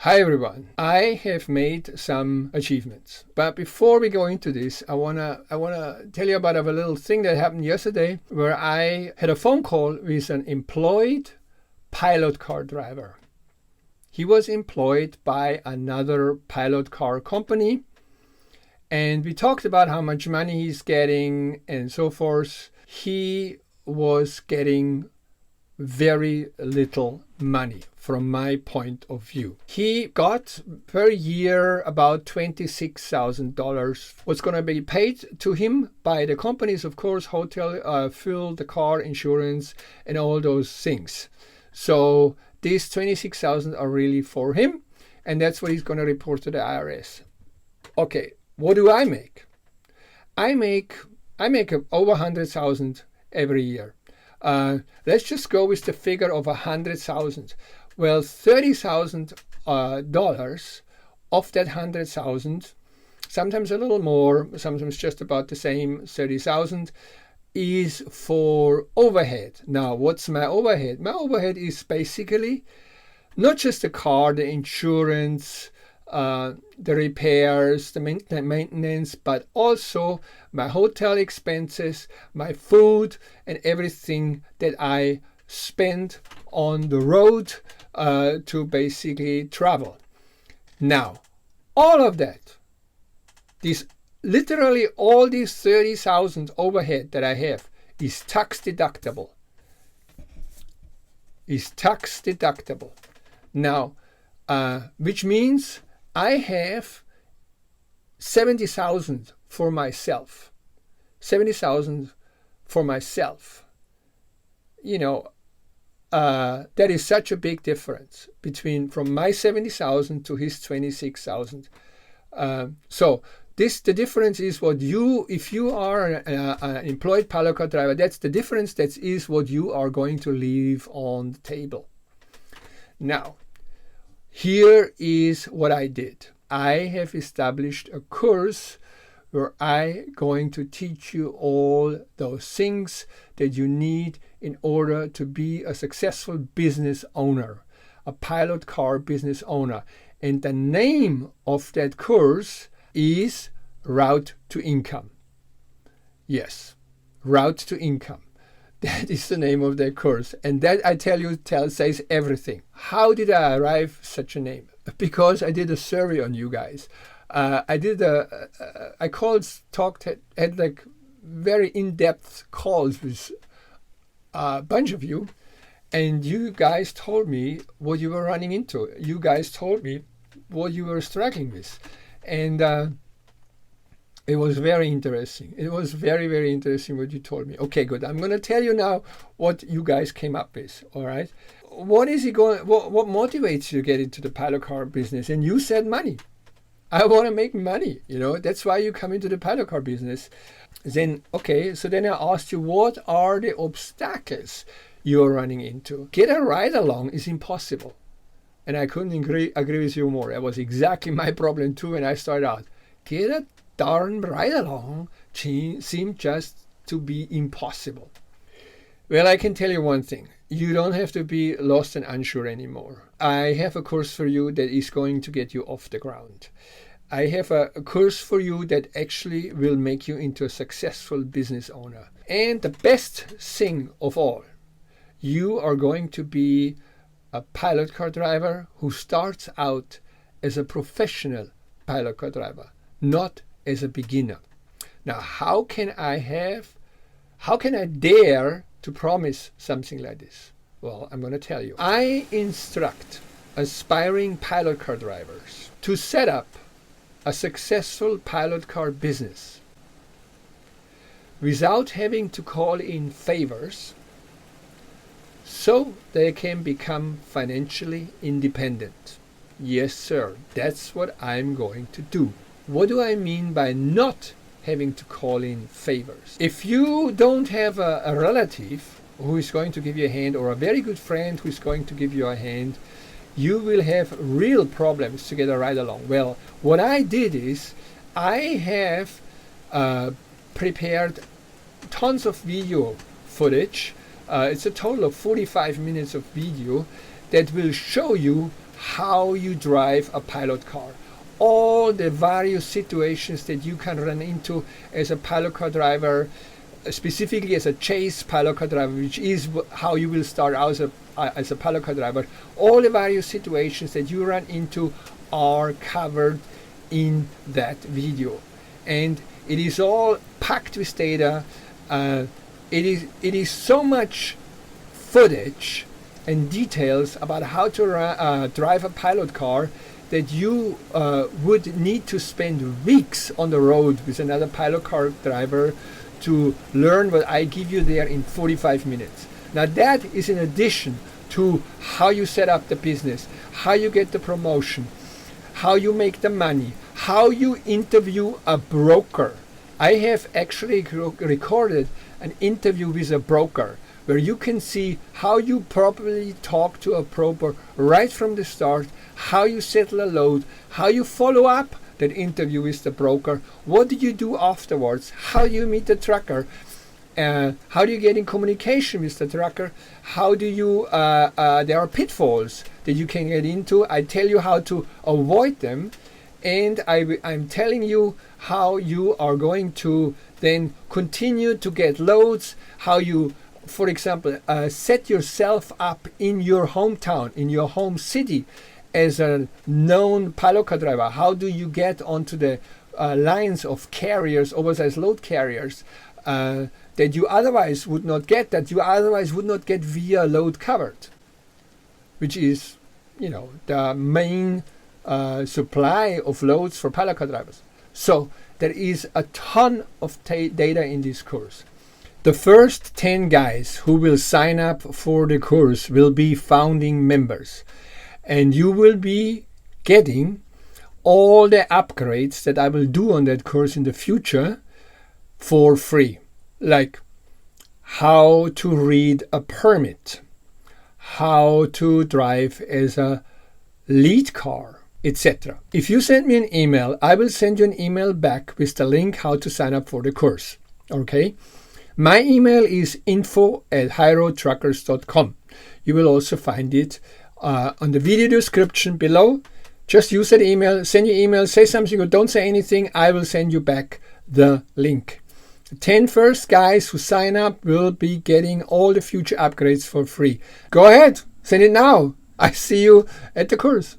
Hi everyone. I have made some achievements. But before we go into this, I wanna tell you about a little thing that happened yesterday where I had a phone call with an employed pilot car driver. He was employed by another pilot car company, and we talked about how much money he's getting and so forth. He was getting very little money from my point of view. He got per year about $26,000. What's going to be paid to him by the companies, of course, hotel, fuel, the car insurance, and all those things. So these 26,000 are really for him, and that's what he's going to report to the IRS. Okay, what do I make? I make over 100,000 every year. Let's just go with the figure of 100,000. Well, $30,000 of that 100,000, sometimes a little more, sometimes just about the same, 30,000, is for overhead. Now, what's my overhead? My overhead is basically not just the car, the insurance, the repairs, the maintenance, but also my hotel expenses, my food, and everything that I spend on the road to basically travel. Now, all of that, literally all these 30,000 overhead that I have is tax deductible. Now, which means I have 70,000 for myself. 70,000 for myself. You know, that is such a big difference from my 70,000 to his 26,000. So the difference is if you are an employed pilot car driver, that's the difference. That is what you are going to leave on the table. Now, here is what I did. I have established a course where I'm going to teach you all those things that you need in order to be a successful business owner, a pilot car business owner. And the name of that course is Route to Income. Yes, Route to Income. That is the name of that course. And that, I tell you, says everything. How did I arrive at such a name? Because I did a survey on you guys. I had like very in-depth calls with a bunch of you. And you guys told me what you were running into. You guys told me what you were struggling with. And it was very interesting. It was very, very interesting what you told me. Okay, good. I'm going to tell you now what you guys came up with. All right. What motivates you to get into the pilot car business? And you said money. I want to make money. That's why you come into the pilot car business. Then I asked you, what are the obstacles you're running into? Get a ride along is impossible. And I couldn't agree with you more. That was exactly my problem too when I started out. Get a darn ride along seemed just to be impossible. Well, I can tell you one thing. You don't have to be lost and unsure anymore. I have a course for you that is going to get you off the ground. I have a course for you that actually will make you into a successful business owner. And the best thing of all, you are going to be a pilot car driver who starts out as a professional pilot car driver, not as a beginner. Now, how can I dare to promise something like this? Well, I'm going to tell you. I instruct aspiring pilot car drivers to set up a successful pilot car business without having to call in favors so they can become financially independent. Yes, sir, that's what I'm going to do. What do I mean by not having to call in favors? If you don't have a relative who is going to give you a hand, or a very good friend who is going to give you a hand, you will have real problems to get a ride along. Well, what I did is I have prepared tons of video footage. It's a total of 45 minutes of video that will show you how you drive a pilot car. All the various situations that you can run into as a pilot car driver, specifically as a chase pilot car driver, which is how you will start out as a pilot car driver. All the various situations that you run into are covered in that video, and it is all packed with data. It is so much footage and details about how to drive a pilot car that you would need to spend weeks on the road with another pilot car driver to learn what I give you there in 45 minutes. Now that is in addition to how you set up the business, how you get the promotion, how you make the money, how you interview a broker. I have actually recorded an interview with a broker where you can see how you properly talk to a broker right from the start, how you settle a load, how you follow up that interview with the broker, what do you do afterwards, how you meet the trucker, how do you get in communication with the trucker, how do you, there are pitfalls that you can get into. I tell you how to avoid them, and I'm telling you how you are going to then continue to get loads, how you, for example, set yourself up in your hometown, in your home city, as a known pilot car driver. How do you get onto the lines of carriers, oversized load carriers, that you otherwise would not get, that you otherwise would not get via load covered, which is, the main supply of loads for pilot car drivers. So there is a ton of data in this course. The first 10 guys who will sign up for the course will be founding members, and you will be getting all the upgrades that I will do on that course in the future for free, like how to read a permit, how to drive as a lead car, etc. If you send me an email, I will send you an email back with the link how to sign up for the course. Okay? My email is info@highroadtruckers.com. You will also find it on the video description below. Just use that email, send your email, say something or don't say anything. I will send you back the link. The 10 first guys who sign up will be getting all the future upgrades for free. Go ahead, send it now. I see you at the course.